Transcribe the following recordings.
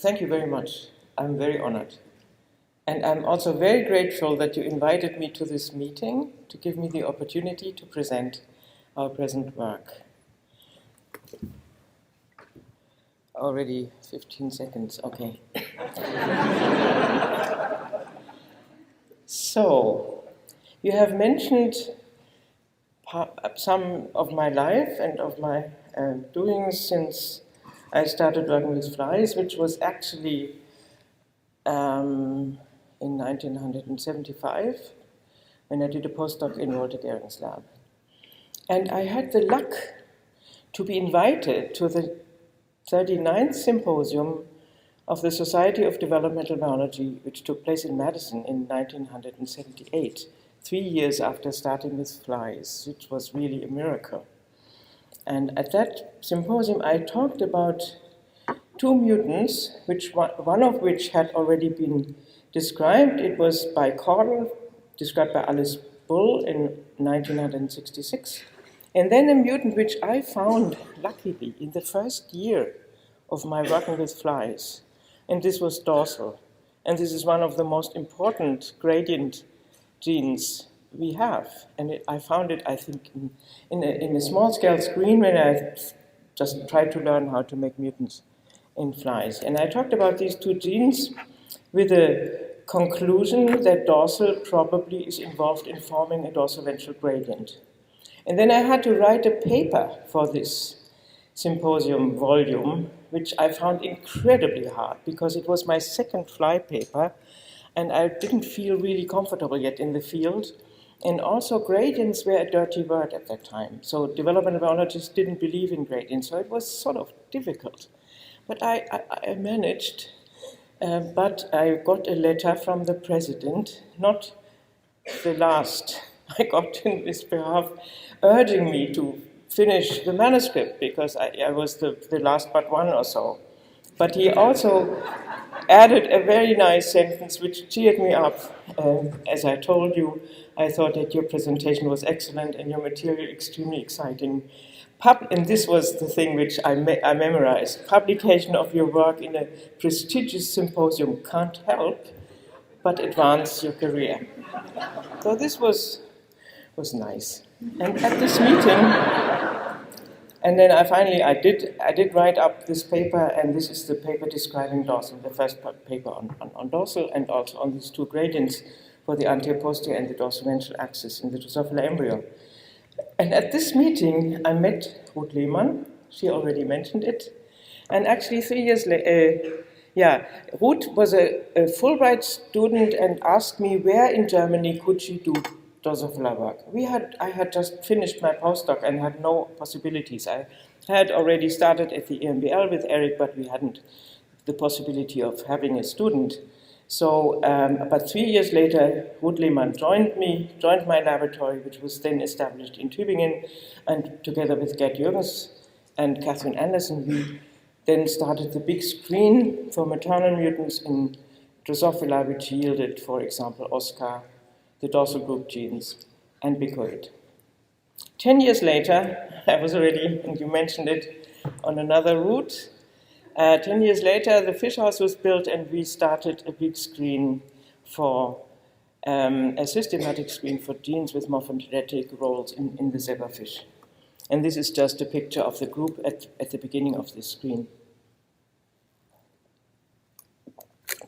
Thank you very much. I'm very honored. And I'm also very grateful that you invited me to this meeting to give me the opportunity to present our present work. Already 15 seconds, okay. So, you have mentioned some of my life and of my doings since I started working with flies, which was actually in 1975 when I did a postdoc in Walter Gering's lab. And I had the luck to be invited to the 39th symposium of the Society of Developmental Biology, which took place in Madison in 1978, 3 years after starting with flies, which was really a miracle. And at that symposium, I talked about two mutants, one of which had already been described. It was bicaudal, described by Alice Bull in 1966. And then a mutant which I found, luckily, in the first year of my working with flies. And this was dorsal. And this is one of the most important gradient genes we have. And I found it, I think, in a small-scale screen when I just tried to learn how to make mutants in flies. And I talked about these two genes with a conclusion that dorsal probably is involved in forming a dorsal-ventral gradient. And then I had to write a paper for this symposium volume, which I found incredibly hard because it was my second fly paper and I didn't feel really comfortable yet in the field. And also gradients were a dirty word at that time. So developmental biologists didn't believe in gradients, so it was sort of difficult. But I managed, but I got a letter from the president, not the last I got in his behalf, urging me to finish the manuscript because I was the last but one or so. But he also added a very nice sentence which cheered me up. As I told you, I thought that your presentation was excellent and your material extremely exciting. And this was the thing which I memorized. Publication of your work in a prestigious symposium can't help but advance your career. So this was nice. And at this meeting, and then I did write up this paper, and this is the paper describing dorsal, the first paper on dorsal, and also on these two gradients for the anterior-posterior and the dorsal-ventral axis in the Drosophila embryo. And at this meeting, I met Ruth Lehmann. She already mentioned it. And actually 3 years later, Ruth was a Fulbright student and asked me where in Germany could she do Drosophila work. I had just finished my postdoc and had no possibilities. I had already started at the EMBL with Eric, but we hadn't the possibility of having a student. So, but 3 years later, Ruth Lehmann joined my laboratory, which was then established in Tübingen, and together with Gerd Jürgens and Catherine Anderson, we then started the big screen for maternal mutants in Drosophila, which yielded, for example, OSCA, the dorsal group genes, and bicoid. 10 years later, I was already, and you mentioned it, on another route. 10 years later, the fish house was built and we started a big screen for a systematic screen for genes with morphogenetic roles in the zebrafish. And this is just a picture of the group at the beginning of this screen.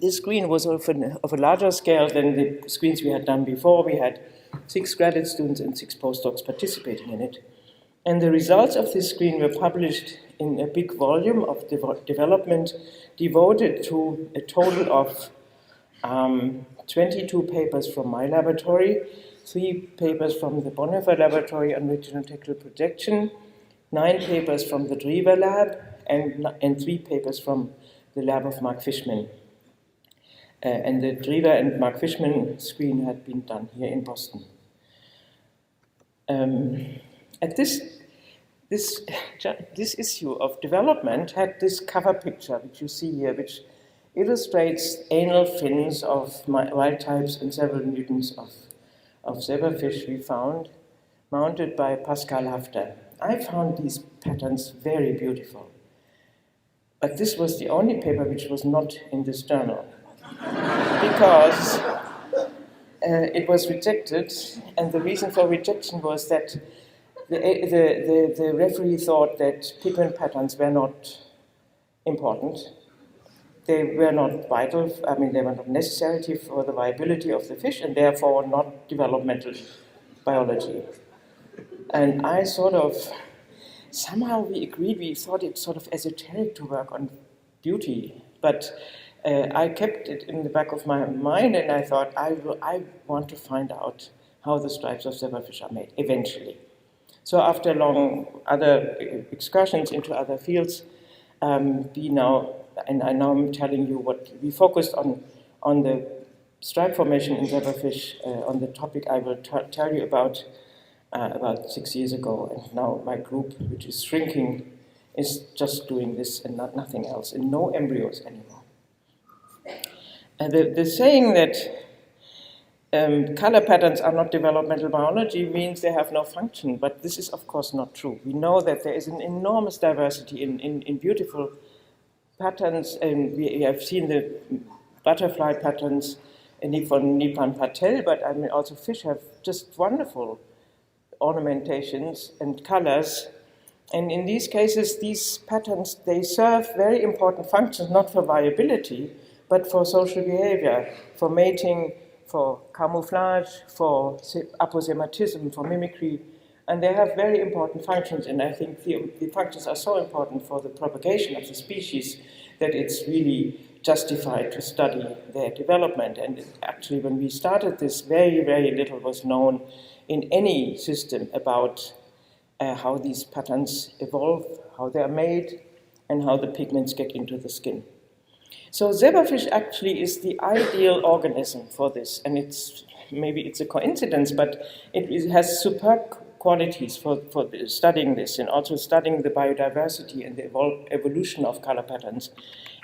This screen was of a larger scale than the screens we had done before. We had 6 graduate students and 6 postdocs participating in it. And the results of this screen were published in a big volume of development devoted to a total of 22 papers from my laboratory, 3 papers from the Bonhoeffer laboratory on regional projection, 9 papers from the Drever lab, and 3 papers from the lab of Mark Fishman. And the Drever and Mark Fishman screen had been done here in Boston. At this issue of development had this cover picture, which you see here, which illustrates anal fins of wild types and several mutants of zebrafish we found, mounted by Pascal Hafter. I found these patterns very beautiful. But this was the only paper which was not in this journal, because it was rejected, and the reason for rejection was that the referee thought that pigment patterns were not important. They were not vital, I mean, they were not necessary for the viability of the fish, and therefore not developmental biology. And I somehow we agreed, we thought it sort of esoteric to work on beauty, but I kept it in the back of my mind, and I thought I want to find out how the stripes of zebrafish are made, eventually. So after long other excursions into other fields, I'm telling you what we focused on the stripe formation in zebrafish, on the topic I will tell you about 6 years ago, and now my group, which is shrinking, is just doing this and nothing else, and no embryos anymore. And the saying that color patterns are not developmental biology means they have no function, but this is of course not true. We know that there is an enormous diversity in beautiful patterns, and we have seen the butterfly patterns from Nipan Patel, but I mean also fish have just wonderful ornamentations and colors. And in these cases, these patterns, they serve very important functions, not for viability, but for social behavior, for mating, for camouflage, for aposematism, for mimicry, and they have very important functions, and I think the functions are so important for the propagation of the species that it's really justified to study their development. And actually, when we started this, very, very little was known in any system about how these patterns evolve, how they are made, and how the pigments get into the skin. So zebrafish actually is the ideal organism for this, and maybe it's a coincidence, but it has superb qualities for studying this, and also studying the biodiversity and the evolution of color patterns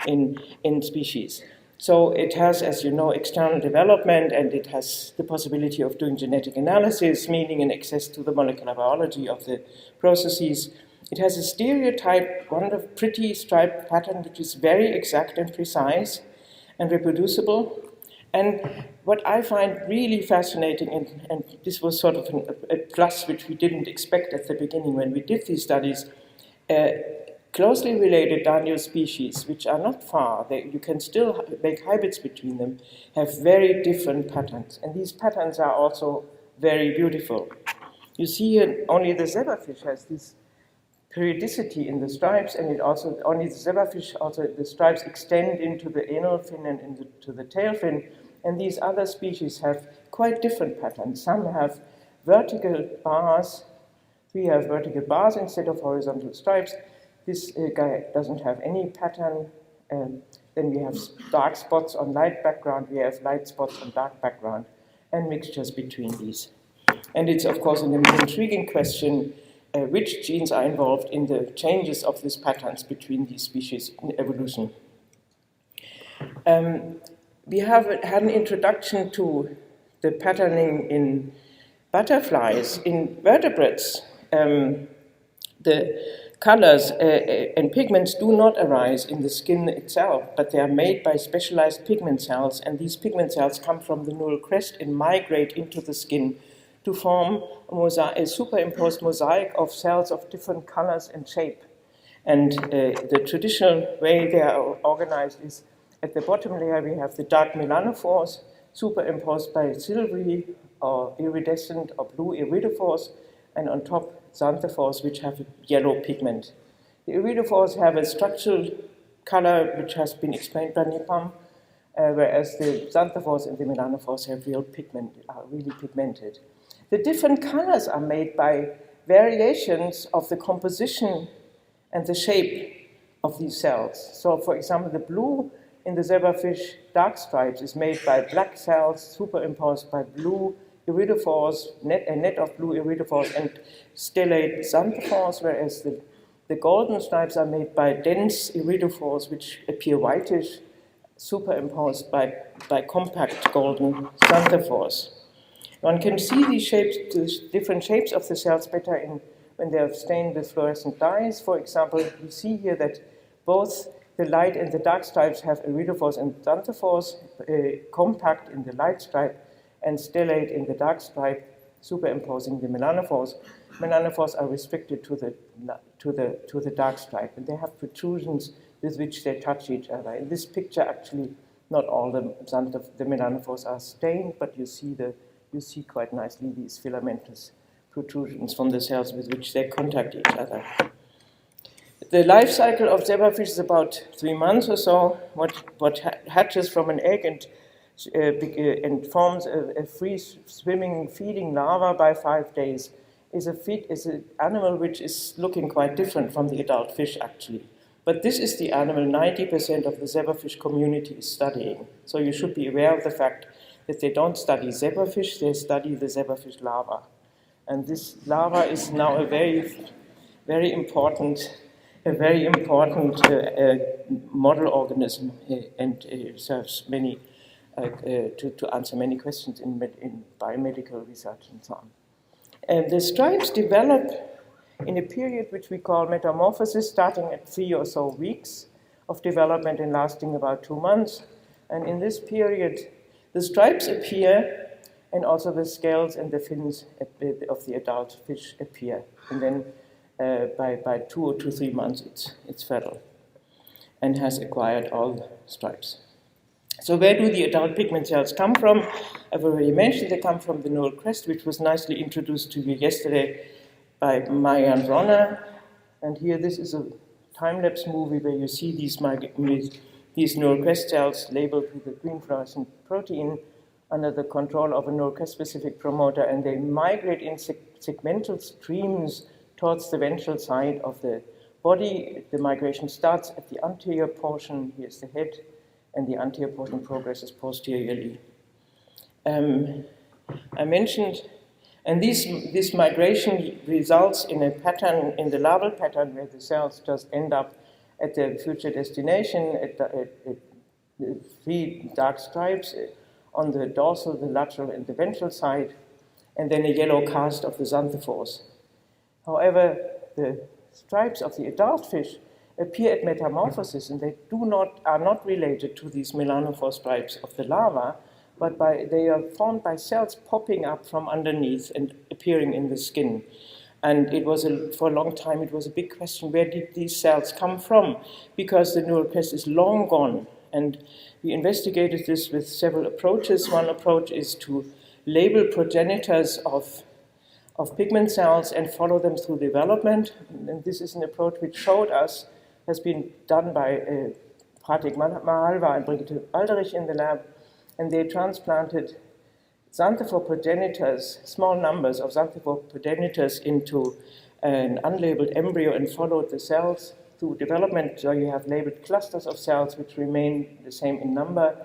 in species. So it has, as you know, external development, and it has the possibility of doing genetic analysis, meaning an access to the molecular biology of the processes. It has a stereotype, wonderful, pretty striped pattern, which is very exact and precise and reproducible. And what I find really fascinating, and this was sort of a plus which we didn't expect at the beginning when we did these studies, closely related Danio species, which are not far, you can still make hybrids between them, have very different patterns. And these patterns are also very beautiful. You see here, only the zebrafish has this periodicity in the stripes, and it also, only the zebrafish, also the stripes extend into the anal fin and into the tail fin, and these other species have quite different patterns. Some have vertical bars, we have vertical bars instead of horizontal stripes. This guy doesn't have any pattern. Then we have dark spots on light background, we have light spots on dark background, and mixtures between these. And it's of course an intriguing question, which genes are involved in the changes of these patterns between these species in evolution. We have had an introduction to the patterning in butterflies. In vertebrates, the colors and pigments do not arise in the skin itself, but they are made by specialized pigment cells, and these pigment cells come from the neural crest and migrate into the skin to form a superimposed mosaic of cells of different colors and shape. And the traditional way they are organized is, at the bottom layer we have the dark melanophores superimposed by silvery or iridescent or blue iridophores, and on top xanthophores which have a yellow pigment. The iridophores have a structural color which has been explained by Nipam, whereas the xanthophores and the melanophores have real pigment, are really pigmented. The different colors are made by variations of the composition and the shape of these cells. So, for example, the blue in the zebrafish dark stripes is made by black cells superimposed by blue iridophores, a net of blue iridophores and stellate xanthophores, whereas the golden stripes are made by dense iridophores which appear whitish, superimposed by compact golden xanthophores. One can see these shapes, the different shapes of the cells better when they are stained with fluorescent dyes. For example, we see here that both the light and the dark stripes have iridophores and xanthophores, compact in the light stripe and stellate in the dark stripe, superimposing the melanophores. Melanophores are restricted to the dark stripe, and they have protrusions with which they touch each other. In this picture, actually, not all the melanophores are stained, but you see quite nicely these filamentous protrusions from the cells with which they contact each other. The life cycle of zebrafish is about 3 months or so. What hatches from an egg and forms a free-swimming, feeding larva by 5 days is an animal which is looking quite different from the adult fish, actually. But this is the animal 90% of the zebrafish community is studying. So you should be aware of the fact that they don't study zebrafish, they study the zebrafish larva. And this larva is now a very important model organism and serves many to answer many questions in biomedical research and so on. And the stripes develop in a period which we call metamorphosis, starting at 3 or so weeks of development and lasting about 2 months. And in this period, the stripes appear, and also the scales and the fins of the adult fish appear. And then by 2 to 3 months, it's fertile and has acquired all stripes. So where do the adult pigment cells come from? I've already mentioned they come from the neural crest, which was nicely introduced to you yesterday by Marianne Bronner. And here, this is a time-lapse movie where you see these neural crest cells labeled with a green fluorescent protein under the control of a neural crest-specific promoter, and they migrate in segmental streams towards the ventral side of the body. The migration starts at the anterior portion. Here's the head, and the anterior portion progresses posteriorly. I mentioned, and this migration results in a pattern, in the larval pattern, where the cells just end up at their future destination, at 3 dark stripes on the dorsal, the lateral, and the ventral side, and then a yellow cast of the xanthophores. However, the stripes of the adult fish appear at metamorphosis, and they are not related to these melanophore stripes of the larva, but they are formed by cells popping up from underneath and appearing in the skin. And for a long time, it was a big question, where did these cells come from? Because the neural crest is long gone. And we investigated this with several approaches. One approach is to label progenitors of pigment cells and follow them through development. And this is an approach which showed us, has been done by Pratik Mahalva and Brigitte Alderich in the lab, and they transplanted xanthophore progenitors, small numbers of xanthophore progenitors, into an unlabeled embryo and followed the cells through development. So you have labeled clusters of cells which remain the same in number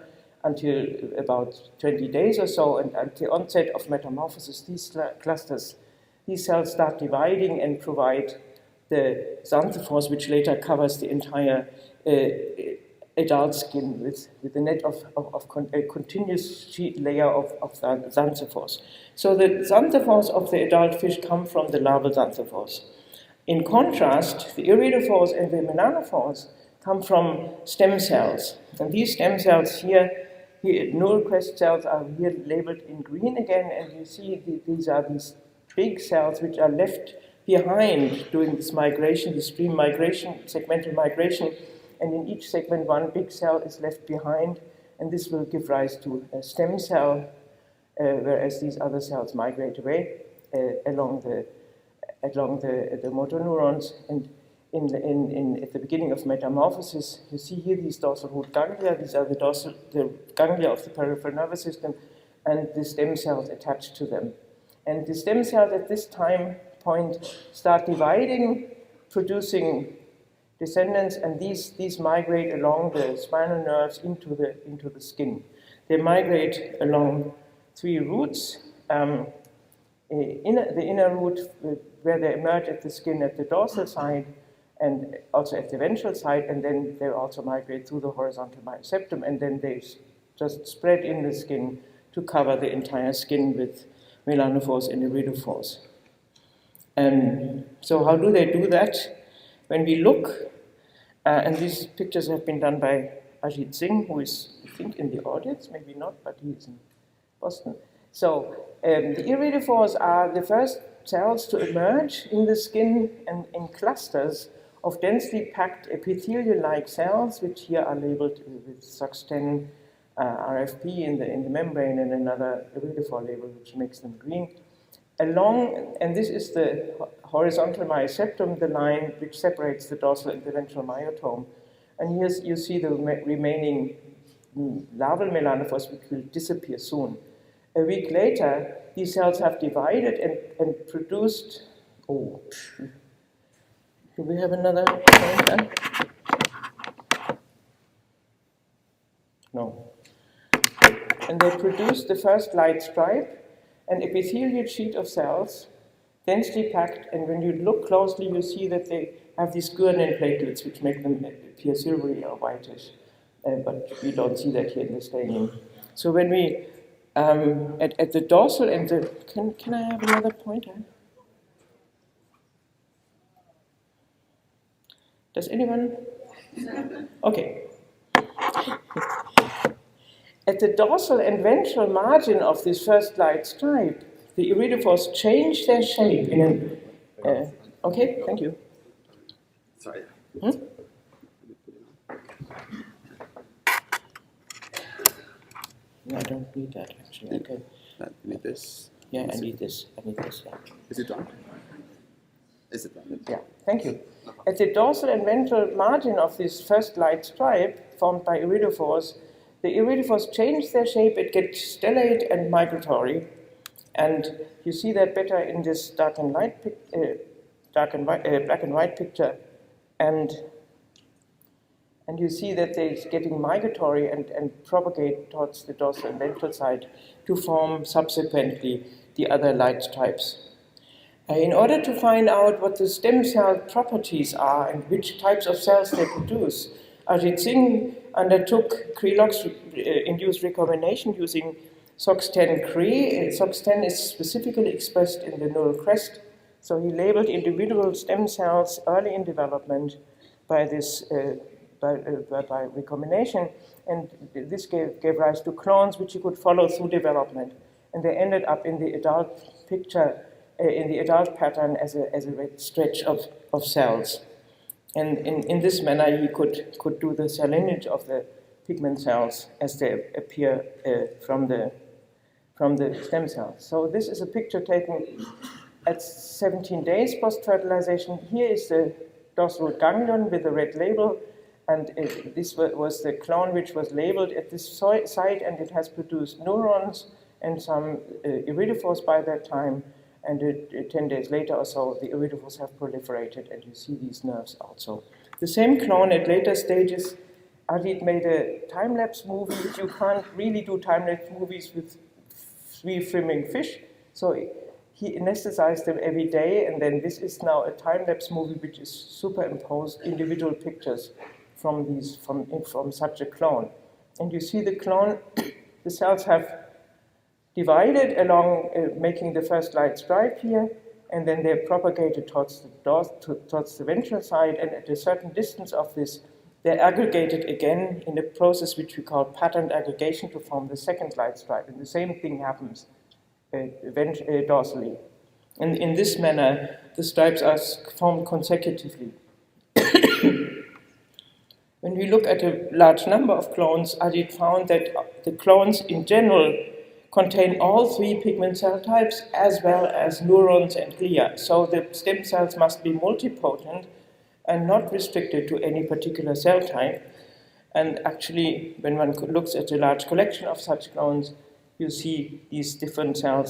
until about 20 days or so, and at the onset of metamorphosis, these clusters, these cells start dividing and provide the xanthophores, which later covers the entire adult skin with a net of a continuous sheet layer of xanthophores. So the xanthophores of the adult fish come from the larval xanthophores. In contrast, the iridophores and the melanophores come from stem cells. And these stem cells here neural crest cells are here labeled in green again, and you see these are these big cells which are left behind during this migration, this stream migration, segmental migration, and in each segment one big cell is left behind, and this will give rise to a stem cell, whereas these other cells migrate away along the motor neurons. And at the beginning of metamorphosis, you see here these dorsal root ganglia. These are the ganglia of the peripheral nervous system, and the stem cells attached to them. And the stem cells at this time point start dividing, producing descendants, and these migrate along the spinal nerves into the skin. They migrate along 3 routes. The inner route, where they emerge at the skin at the dorsal side, and also at the ventral side, and then they also migrate through the horizontal myoseptum, and then they just spread in the skin to cover the entire skin with melanophores and iridophores. So how do they do that? When we look And these pictures have been done by Ajit Singh, who is, I think, in the audience, maybe not, but he is in Boston. So the iridophores are the first cells to emerge in the skin and in clusters of densely packed epithelial-like cells, which here are labeled with SOX10 RFP in the membrane and another iridophore label, which makes them green. Along, and this is the horizontal myoseptum, the line which separates the dorsal and the ventral myotome. And here you see the remaining larval melanophores, which will disappear soon. A week later, these cells have divided and produced, do we have another pointer? No. And they produce the first light stripe, an epithelial sheet of cells, densely packed, and when you look closely, you see that they have these guanine platelets, which make them appear silvery or whitish, but you don't see that here in the staining. So when we, at the dorsal and the, can I have another pointer? Does anyone? Okay. At the dorsal and ventral margin of this first light stripe, the iridophores change their shape in an... okay, thank you. Sorry. Hmm? I don't need that, actually. Okay. You need this? Yeah, I need this. I need this, yeah. Is it done? Is it done? Yeah, thank you. At the dorsal and ventral margin of this first light stripe, formed by iridophores, the iridophores change their shape, it gets stellate and migratory. And you see that better in this black and white picture. And you see that they're getting migratory and propagate towards the dorsal and ventral side to form subsequently the other light stripes. In order to find out what the stem cell properties are and which types of cells they produce, Ajit Singh undertook Krelox-induced recombination using SOX10 Cre. SOX10 is specifically expressed in the neural crest, so he labeled individual stem cells early in development by this by recombination, and this gave rise to clones which you could follow through development, and they ended up in the adult picture, in the adult pattern as a stretch of cells. And in this manner, you could do the cell lineage of the pigment cells as they appear from the stem cells. So this is a picture taken at 17 days post-fertilization. Here is the dorsal root ganglion with the red label, and this was the clone which was labeled at this site, and it has produced neurons and some iridophores by that time. And 10 days later or so, the iridophores have proliferated, and you see these nerves also. The same clone at later stages, Ajit made a time-lapse movie. You can't really do time-lapse movies with free-swimming fish, so he anesthetized them every day, and then this is now a time-lapse movie which is superimposed individual pictures from such a clone. And you see the clone, the cells have divided along making the first light stripe here, and then they're propagated towards the ventral side, and at a certain distance of this, they're aggregated again in a process which we call patterned aggregation to form the second light stripe, and the same thing happens dorsally. And in this manner, the stripes are formed consecutively. When we look at a large number of clones, Ajit found that the clones in general contain all three pigment cell types as well as neurons and glia. So the stem cells must be multipotent and not restricted to any particular cell type. And actually, when one looks at a large collection of such clones, you see these different cell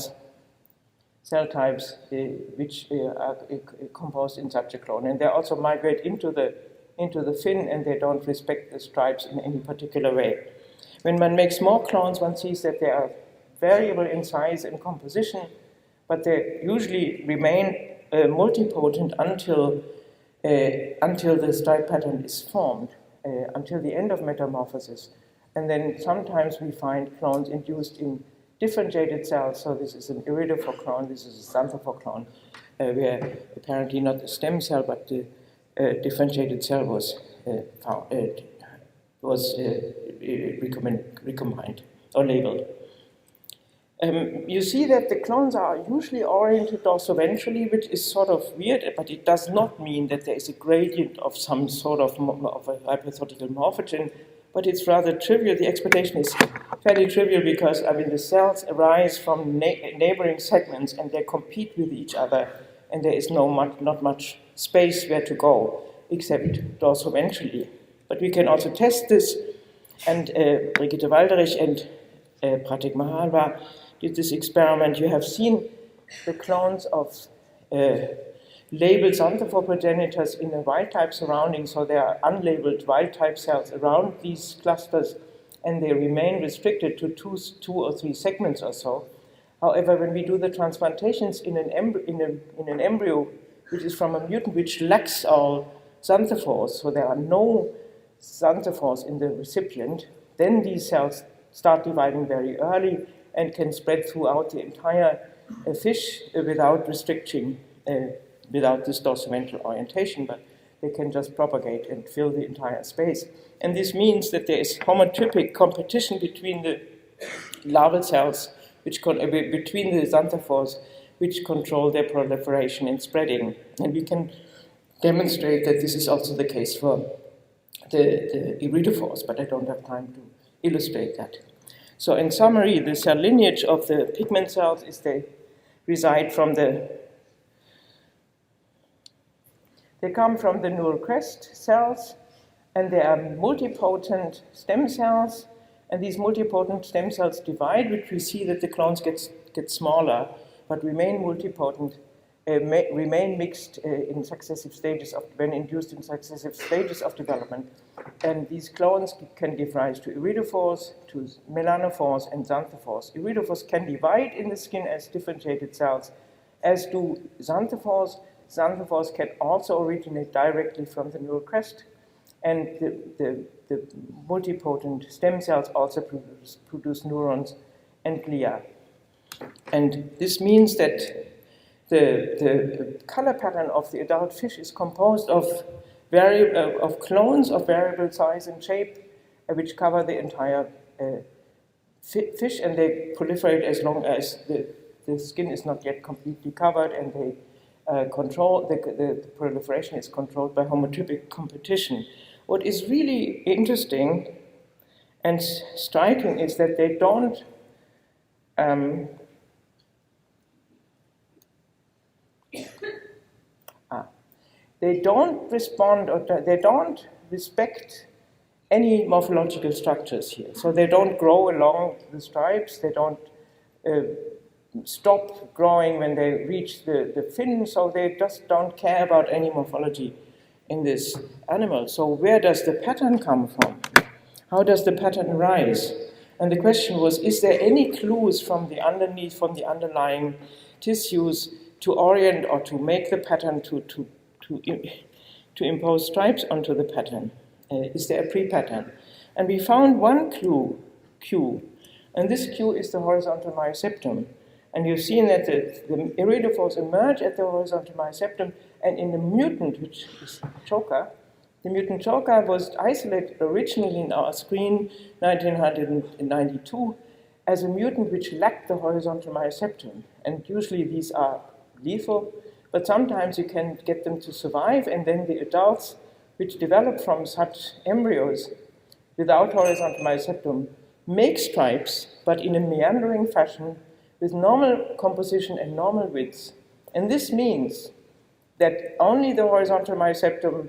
types which are composed in such a clone. And they also migrate into the fin, and they don't respect the stripes in any particular way. When one makes more clones, one sees that they are variable in size and composition, but they usually remain multipotent until the stripe pattern is formed, until the end of metamorphosis. And then sometimes we find clones induced in differentiated cells. So this is an iridophore clone, this is a xanthophore clone, where apparently not the stem cell, but the differentiated cell was recombined or labeled. You see that the clones are usually oriented dorsoventrally, which is sort of weird, but it does not mean that there is a gradient of some sort of a hypothetical morphogen, but it's rather trivial. The explanation is fairly trivial because, I mean, the cells arise from neighboring segments and they compete with each other, and there is not much space where to go, except dorsoventrally. But we can also test this, and Brigitte Walderich and Pratik Mahalwa did this experiment. You have seen the clones of labeled xanthophore progenitors in a wild-type surrounding, so there are unlabeled wild-type cells around these clusters, and they remain restricted to two or three segments or so. However, when we do the transplantations in an embryo which is from a mutant which lacks all xanthophores, so there are no xanthophores in the recipient, then these cells start dividing very early and can spread throughout the entire fish without restriction, without this dorsoventral orientation, but they can just propagate and fill the entire space. And this means that there is homotypic competition between the larval cells, between the xanthophores, which control their proliferation and spreading. And we can demonstrate that this is also the case for the iridophores, but I don't have time to illustrate that. So in summary, the cell lineage of the pigment cells is they come from the neural crest cells, and they are multipotent stem cells, and these multipotent stem cells divide, which we see that the clones get smaller, but remain multipotent, remain mixed in successive stages when induced in successive stages of development. And these clones can give rise to iridophores, to melanophores, and xanthophores. Iridophores can divide in the skin as differentiated cells, as do xanthophores. Xanthophores can also originate directly from the neural crest, and the multipotent stem cells also produce neurons and glia. And this means that the color pattern of the adult fish is composed of clones of variable size and shape, which cover the entire fish, and they proliferate as long as the skin is not yet completely covered, and they control the proliferation is controlled by homotypic competition. What is really interesting and striking is that they don't respond, or they don't respect any morphological structures here. So they don't grow along the stripes, they don't stop growing when they reach the fin, so they just don't care about any morphology in this animal. So where does the pattern come from? How does the pattern arise? And the question was, is there any clues from the underlying tissues to orient or to make the pattern to impose stripes onto the pattern? Is there a pre-pattern? And we found one cue, and this cue is the horizontal myoseptum. And you've seen that the iridophores emerge at the horizontal myoseptum, and in the mutant, which is choker, the mutant choker was isolated originally in our screen 1992 as a mutant which lacked the horizontal myoseptum. And usually these are lethal, but sometimes you can get them to survive, and then the adults which develop from such embryos without horizontal myoseptum make stripes, but in a meandering fashion with normal composition and normal widths. And this means that only the horizontal myoseptum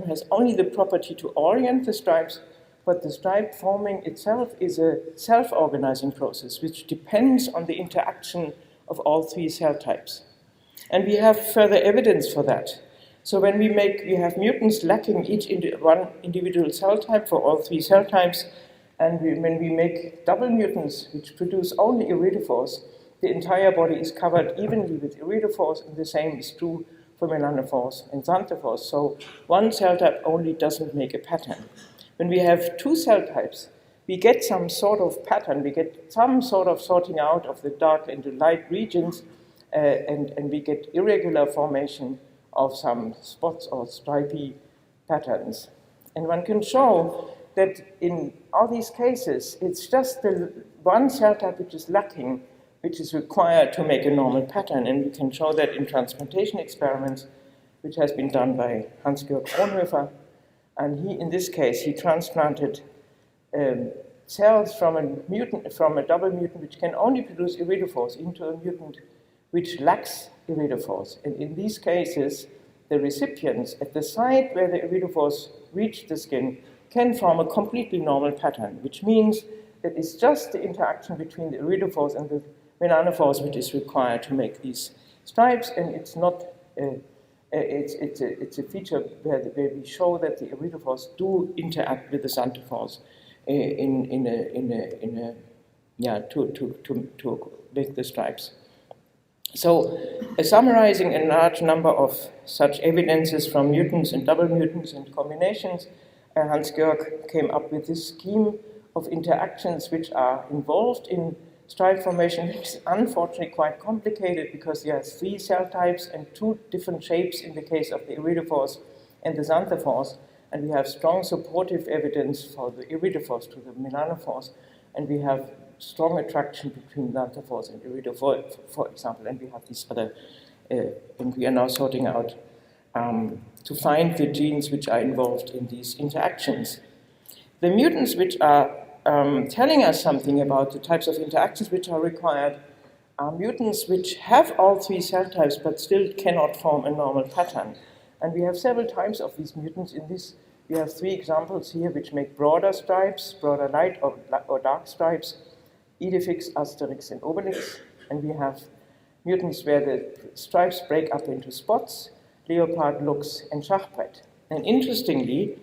has only the property to orient the stripes, but the stripe forming itself is a self-organizing process which depends on the interaction of all three cell types. And we have further evidence for that. So when we have mutants lacking one individual cell type for all three cell types, and when we make double mutants which produce only iridophores, the entire body is covered evenly with iridophores, and the same is true for melanophores and xanthophores. So one cell type only doesn't make a pattern. When we have two cell types, we get some sort of pattern, we get some sort of sorting out of the dark into light regions, and we get irregular formation of some spots or stripy patterns. And one can show that in all these cases, it's just the one cell type which is lacking, which is required to make a normal pattern. And we can show that in transplantation experiments, which has been done by Hans-Georg Kronhofer. And he, in this case, he transplanted cells from a double mutant which can only produce iridophores into a mutant which lacks iridophores. And in these cases, the recipients at the site where the iridophores reach the skin can form a completely normal pattern, which means that it's just the interaction between the iridophores and the melanophores which is required to make these stripes, and it's not. It's a feature where we show that the iridophores do interact with the xanthophores to make the stripes. So, summarizing a large number of such evidences from mutants and double mutants and combinations, Hans-Georg came up with this scheme of interactions which are involved in stripe formation, which is unfortunately quite complicated because there are 3 cell types and 2 different shapes in the case of the iridophores and the xanthophores, and we have strong supportive evidence for the iridophores to the melanophores, and we have strong attraction between xanthophores and iridophores, for example, and we have these other, and we are now sorting out to find the genes which are involved in these interactions. The mutants which are telling us something about the types of interactions which are required are mutants which have all 3 cell types but still cannot form a normal pattern. And we have several types of these mutants in this. We have 3 examples here which make broader stripes, broader light or dark stripes, Idefix, Asterix, and Obelix. And we have mutants where the stripes break up into spots, Leopard, Lux, and Schachbrett. And interestingly,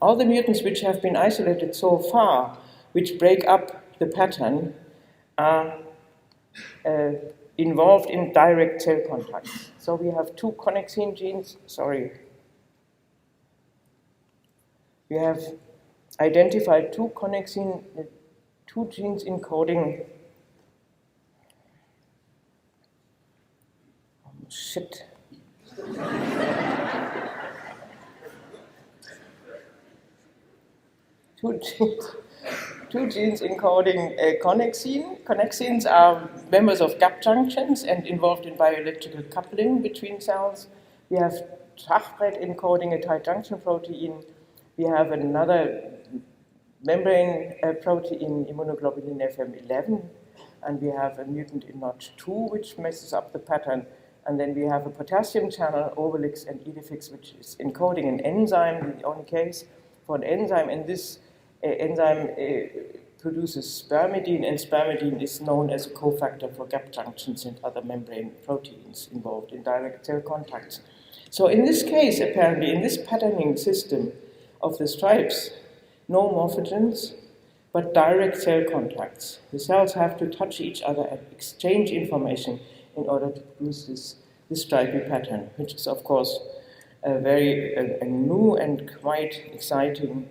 all the mutants which have been isolated so far, which break up the pattern, are involved in direct cell contacts. So we have 2 connexin genes, we have identified 2 connexin, 2 genes encoding, two genes encoding connexin. Connexins are members of gap junctions and involved in bioelectrical coupling between cells. We have Schachbrett encoding a tight junction protein. We have another membrane protein, immunoglobulin FM11, and we have a mutant in Notch2, which messes up the pattern. And then we have a potassium channel, Obelix and Idefix, which is encoding an enzyme, in the only case for an enzyme. And this enzyme produces spermidine, and spermidine is known as a cofactor for gap junctions and other membrane proteins involved in direct cell contacts. So in this case, apparently, in this patterning system of the stripes, no morphogens, but direct cell contacts. The cells have to touch each other and exchange information in order to produce this stripy pattern, which is, of course, a very new and quite exciting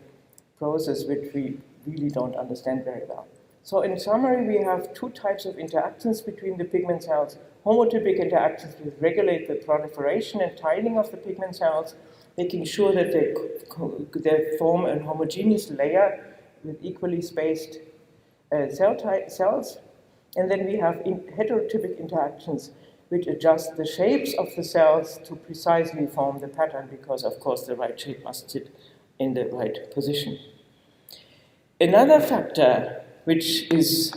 process which we really don't understand very well. So in summary, we have 2 types of interactions between the pigment cells: homotypic interactions which regulate the proliferation and tiling of the pigment cells, making sure that they form a homogeneous layer with equally spaced cells. And then we have heterotypic interactions which adjust the shapes of the cells to precisely form the pattern, because, of course, the right shape must sit in the right position. Another factor which is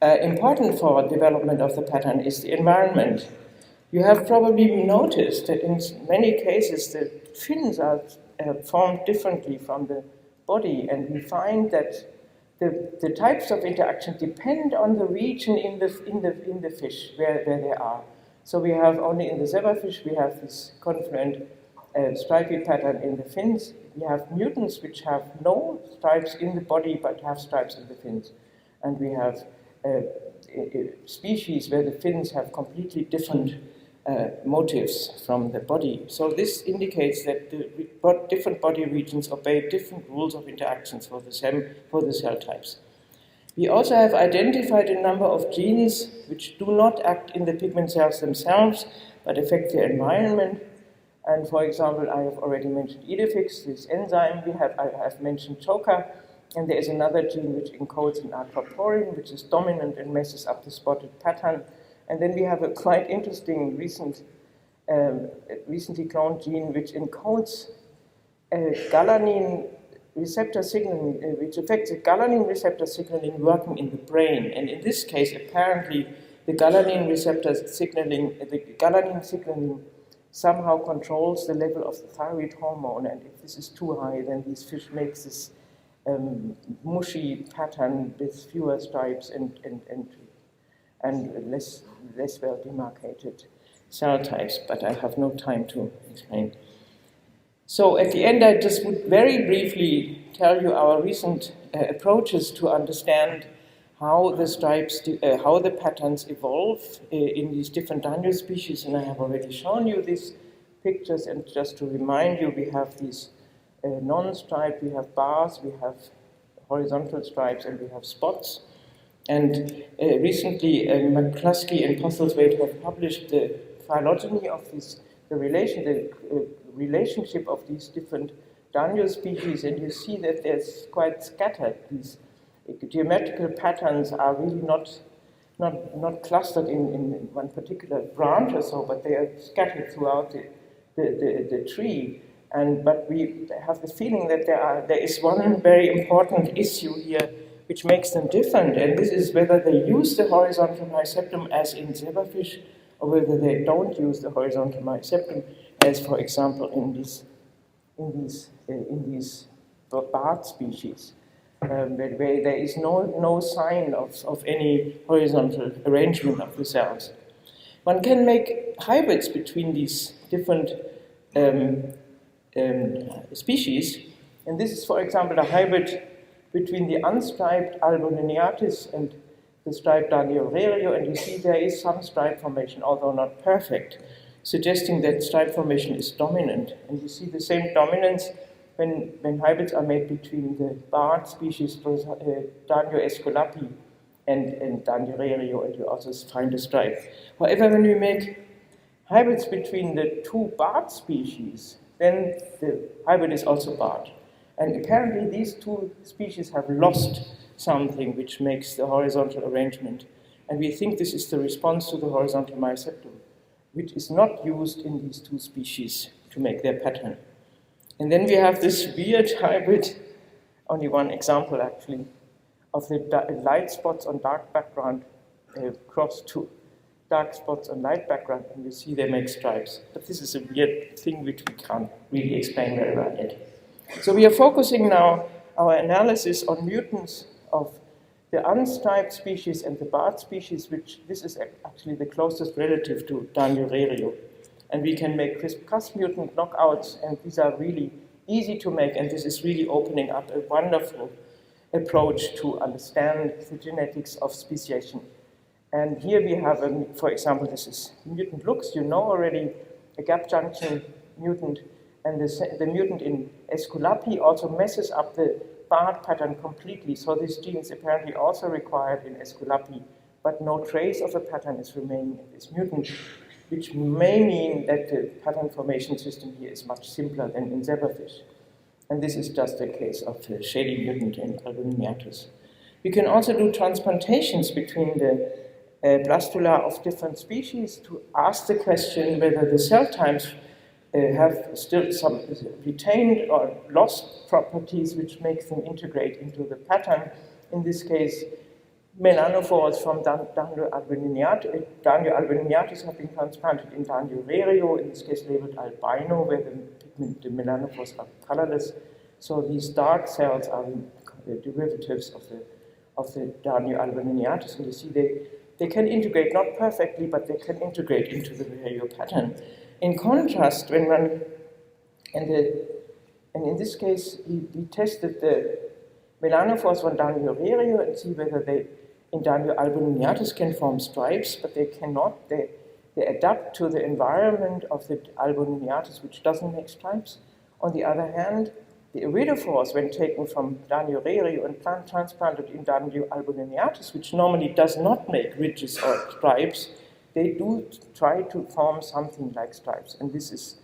important for development of the pattern is the environment. You have probably noticed that in many cases the fins are formed differently from the body, and we find that the types of interaction depend on the region in the fish where they are. So we have only in the zebrafish, we have this confluent stripy pattern in the fins. We have mutants which have no stripes in the body but have stripes in the fins. And we have species where the fins have completely different motifs from the body. So this indicates that the different body regions obey different rules of interactions for the cell types. We also have identified a number of genes which do not act in the pigment cells themselves, but affect their environment. And for example, I have already mentioned Idefix, this enzyme. I have mentioned TOCA, and there is another gene which encodes an aquaporin, which is dominant and messes up the spotted pattern. And then we have a quite interesting recently cloned gene which encodes galanine receptor signaling, which affects the galanine receptor signaling working in the brain. And in this case, apparently, the galanine signaling somehow controls the level of the thyroid hormone. And if this is too high, then this fish makes this mushy pattern with fewer stripes and less well demarcated cell types. But I have no time to explain. So at the end, I just would very briefly tell you our recent approaches to understand how the stripes, how the patterns evolve in these different Danio species, and I have already shown you these pictures. And just to remind you, we have these non-striped, we have bars, we have horizontal stripes, and we have spots. And recently, McCluskey and Postlethwaite have published the phylogeny of these, the relationship of these different Danio species, and you see that there's quite scattered. These geometrical patterns are really not clustered in one particular branch or so, but they are scattered throughout the tree. But we have the feeling that there is one very important issue here which makes them different, and this is whether they use the horizontal myseptum as in zebrafish, or whether they don't use the horizontal myseptum, as for example in these barred species, where there is no sign of any horizontal arrangement of the cells. One can make hybrids between these different species, and this is, for example, a hybrid between the unstriped Alboniniatis and the striped Danio, and you see there is some stripe formation, although not perfect, suggesting that stripe formation is dominant. And you see the same dominance when hybrids are made between the barred species Danio esculapi and Danio, and you also find a stripe. However, when we make hybrids between the two barred species, then the hybrid is also barred. And apparently these two species have lost something which makes the horizontal arrangement. And we think this is the response to the horizontal myseptum, which is not used in these two species to make their pattern. And then we have this weird hybrid, only one example actually, of the light spots on dark background cross to dark spots on light background, and you see they make stripes. But this is a weird thing which we can't really explain very well yet. So we are focusing now our analysis on mutants of the unstriped species and the barred species, which this is actually the closest relative to Danio. And we can make CRISPR-Cas mutant knockouts, and these are really easy to make, and this is really opening up a wonderful approach to understand the genetics of speciation. And here we have, for example, this is mutant lux, you know already, a gap junction mutant, and the mutant in Esculapi also messes up the barred pattern completely. So this gene is apparently also required in Esculapi, but no trace of a pattern is remaining in this mutant, which may mean that the pattern formation system here is much simpler than in zebrafish. And this is just a case of the shady mutant in Alboniniatus. We can also do transplantations between the blastula of different species to ask the question whether the cell types have still some retained or lost properties which make them integrate into the pattern. In this case, melanophores from Danio alboniniatus have been transplanted in Danio rareo, in this case labeled albino, where the melanophores are colorless. So these dark cells are the derivatives of the Danio alboniniatus, and you see they can integrate, not perfectly, but they can integrate into the rareo pattern. In contrast, and in this case, we tested the melanophores from Danio rareo and see whether they, in Danio alboniniatus, can form stripes, but they cannot. They adapt to the environment of the alboniniatus, which doesn't make stripes. On the other hand, the iridophores, when taken from Danio rareo and transplanted in Danio alboniniatus, which normally does not make ridges or stripes, they do try to form something like stripes. And this is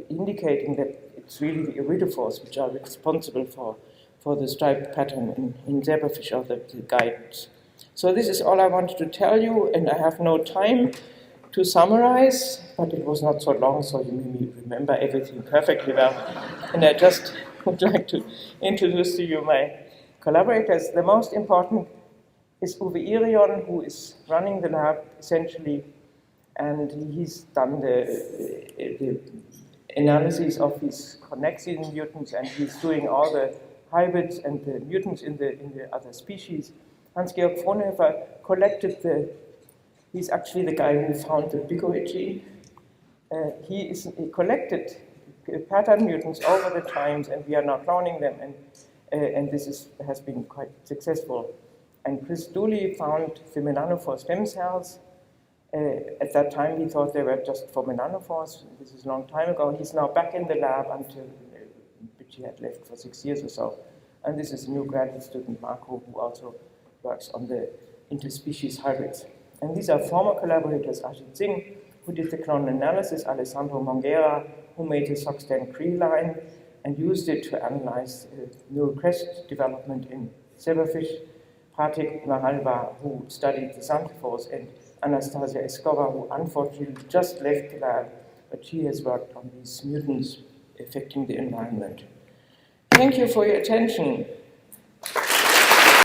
indicating that it's really the iridophores which are responsible for the striped pattern in zebrafish or the guidance. So this is all I wanted to tell you, and I have no time to summarize, but it was not so long, so you may remember everything perfectly well. And I just would like to introduce to you my collaborators. The most important is Uwe Irion, who is running the lab essentially, and he's done the analysis of these connexin mutants, and he's doing all the hybrids and the mutants in the other species. Hans-Georg Frohnhofer collected he's actually the guy who found the bigoid gene. He collected pattern mutants over the times, and we are now cloning them, and this has been quite successful. And Chris Dooley found the melanophore stem cells. At that time, he thought they were just for melanophores. This is a long time ago. He's now back in the lab which he had left for 6 years or so. And this is a new graduate student, Marco, who also works on the interspecies hybrids. And these are former collaborators, Ajit Singh, who did the clonal analysis, Alessandro Monguera, who made the SOX10-CRE line and used it to analyze neural crest development in zebrafish, Pratik Mahalva, who studied the xanthivores, and Anastasia Escobar, who unfortunately just left the lab, but she has worked on these mutants affecting the environment. Thank you for your attention.